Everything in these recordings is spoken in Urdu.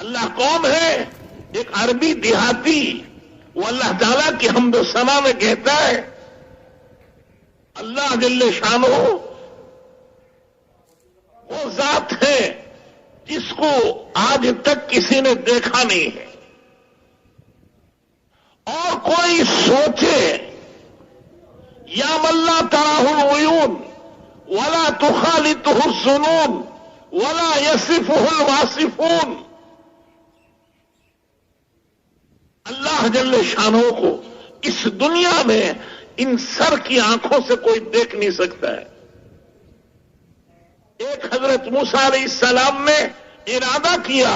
اللہ کون ہے؟ ایک عربی دیہاتی وہ اللہ تعالیٰ کی حمد و ثنا میں کہتا ہے اللہ جل شانہ وہ ذات ہے جس کو آج تک کسی نے دیکھا نہیں ہے، اور کوئی سوچے یا من لا تراہ العیون ولا تخالطہ الظنون ولا یصفہ الواصفون، اللہ جل شانہ کو اس دنیا میں ان سر کی آنکھوں سے کوئی دیکھ نہیں سکتا ہے۔ ایک حضرت موسیٰ علیہ السلام نے ارادہ کیا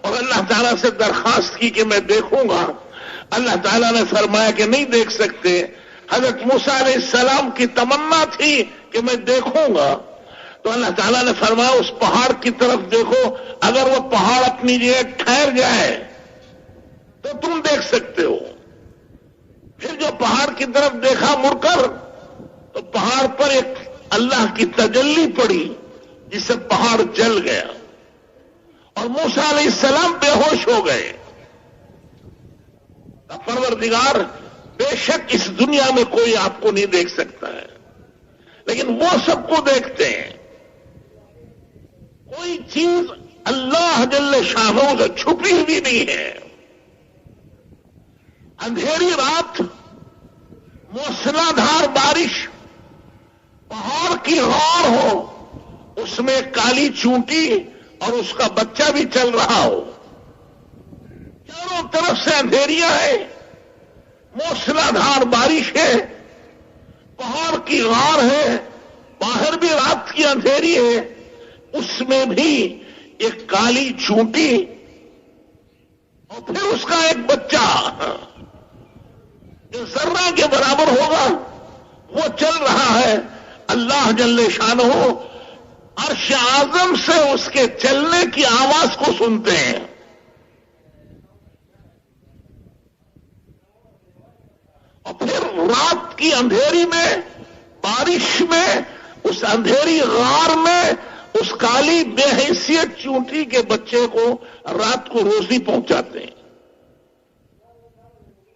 اور اللہ تعالیٰ سے درخواست کی کہ میں دیکھوں گا، اللہ تعالیٰ نے فرمایا کہ نہیں دیکھ سکتے۔ حضرت موسیٰ علیہ السلام کی تمنا تھی کہ میں دیکھوں گا، تو اللہ تعالیٰ نے فرمایا اس پہاڑ کی طرف دیکھو، اگر وہ پہاڑ اپنی جگہ ٹھہر جائے تو تم دیکھ سکتے ہو۔ پھر جو پہاڑ کی طرف دیکھا مڑ کر، تو پہاڑ پر ایک اللہ کی تجلی پڑی جس سے پہاڑ جل گیا اور موسیٰ علیہ السلام بے ہوش ہو گئے۔ پروردگار بے شک اس دنیا میں کوئی آپ کو نہیں دیکھ سکتا ہے، لیکن وہ سب کو دیکھتے ہیں۔ کوئی چیز اللہ جل شانہ سے چھپی ہوئی نہیں ہے۔ اندھیری رات، موسلا دھار بارش، پہاڑ کی غار ہو، اس میں کالی چونٹی اور اس کا بچہ بھی چل رہا ہو، چاروں طرف سے اندھیریاں ہے، موسلا دھار بارش ہے، پہاڑ کی غار ہے، باہر بھی رات کی اندھیری ہے، اس میں بھی ایک کالی چونٹی اور پھر اس کا ایک بچہ جو ذرہ کے برابر ہوگا وہ چل رہا ہے۔ اللہ جل شانہ عرش اعظم سے اس کے چلنے کی آواز کو سنتے ہیں۔ اور پھر رات کی اندھیری میں، بارش میں، اس اندھیری غار میں اس کالی بے حیثیت چونٹی کے بچے کو رات کو روزی پہنچاتے ہیں،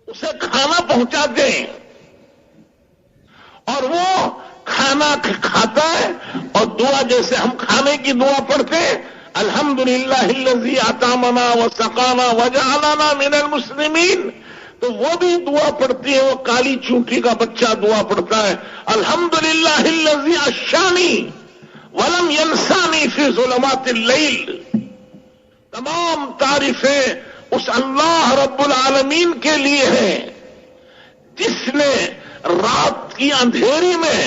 اسے کھانا پہنچاتے ہیں، اور وہ کھانا کھاتا ہے اور دعا جیسے ہم کھانے کی دعا پڑھتے ہیں، الحمدللہ الذی اطعمنا وسقانا وجعلنا من المسلمین، تو وہ بھی دعا پڑھتی ہے، وہ کالی چونٹی کا بچہ دعا پڑھتا ہے الحمدللہ الذی عشانی ولم ینسانی فی ظلمات اللیل۔ تمام تعریفیں اس اللہ رب العالمین کے لیے ہیں جس نے رات کی اندھیری میں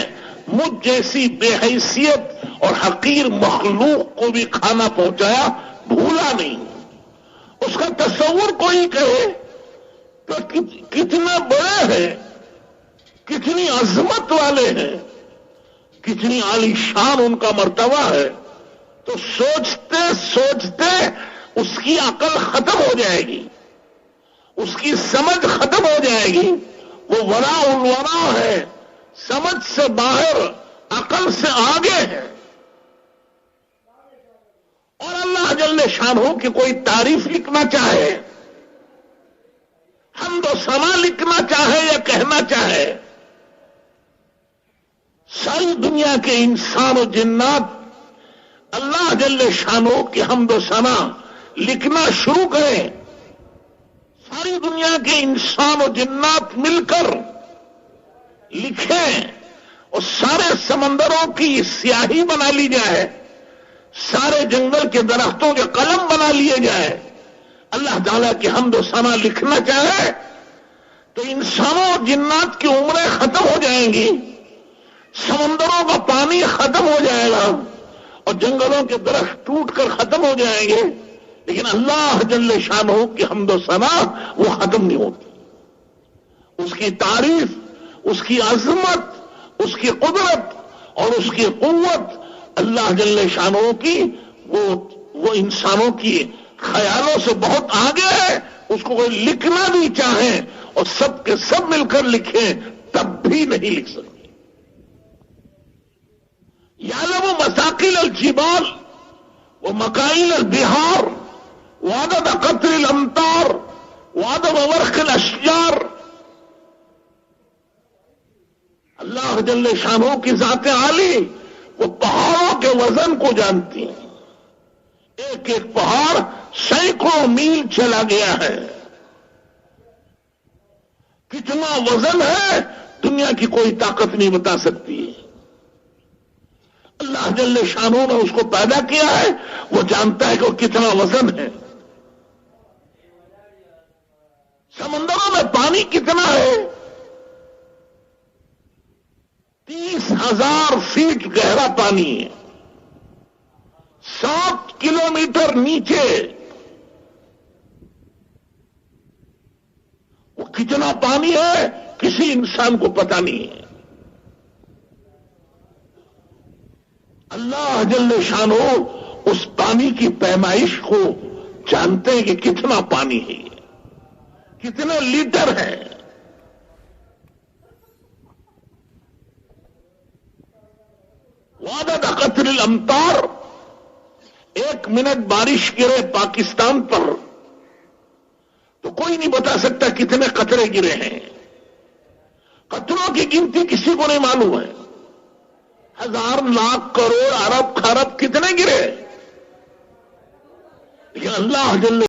مجھ جیسی بے حیثیت اور حقیر مخلوق کو بھی کھانا پہنچایا، بھولا نہیں۔ اس کا تصور کوئی کرے تو کتنا بڑے ہیں، کتنی عظمت والے ہیں، کتنی عالی شان ان کا مرتبہ ہے، تو سوچتے سوچتے اس کی عقل ختم ہو جائے گی، اس کی سمجھ ختم ہو جائے گی۔ وہ وراء الورا ہے، سمجھ سے باہر، عقل سے آگے ہے۔ اور اللہ جل شانہ کی کوئی تعریف لکھنا چاہے، حمد و ثنا لکھنا چاہے یا کہنا چاہے، ساری دنیا کے انسان و جنات اللہ جل شانہ کی حمد و ثنا لکھنا شروع کریں، ساری دنیا کے انسان و جنات مل کر لکھیں، اور سارے سمندروں کی سیاہی بنا لی جائے، سارے جنگل کے درختوں کے قلم بنا لیے جائے، اللہ تعالیٰ کی حمد و ثنا لکھنا چاہے تو انسانوں اور جنات کی عمریں ختم ہو جائیں گی، سمندروں کا پانی ختم ہو جائے گا اور جنگلوں کے درخت ٹوٹ کر ختم ہو جائیں گے، لیکن اللہ جل شانہ کی حمد و ثنا وہ ختم نہیں ہوتی۔ اس کی تعریف، اس کی عظمت، اس کی قدرت اور اس کی قوت اللہ جل شانہ کی وہ انسانوں کی خیالوں سے بہت آگے ہے۔ اس کو کوئی لکھنا بھی چاہے اور سب کے سب مل کر لکھیں تب بھی نہیں لکھ سکتے۔ یعلم مساقیل الجبال ومکائل البحار وعدد قطر الامطار وعدد ورق الاشجار. اللہ جل شانہ کی ذات عالی وہ پہاڑوں کے وزن کو جانتی ہیں. ایک ایک پہاڑ سینکڑوں میل چلا گیا ہے. کتنا وزن ہے دنیا کی کوئی طاقت نہیں بتا سکتی. اللہ جل شانہ نے اس کو پیدا کیا ہے, وہ جانتا ہے کہ وہ کتنا وزن ہے. سمندروں میں پانی کتنا ہے؟ 30,000 فیٹ گہرا پانی ہے. 7 کلومیٹر نیچے وہ کتنا پانی ہے کسی انسان کو پتا نہیں ہے. اللہ جل شانہ اس پانی کی پیمائش کو جانتے ہیں کہ کتنا پانی ہے, کتنے لیٹر ہے. وعدد قطر الامطار, 1 منٹ بارش گرے پاکستان پر تو کوئی نہیں بتا سکتا کتنے قطرے گرے ہیں. قطروں کی گنتی کسی کو نہیں معلوم ہے. 1000 لاکھ کروڑ ارب خرب کتنے گرے, لیکن اللہ جل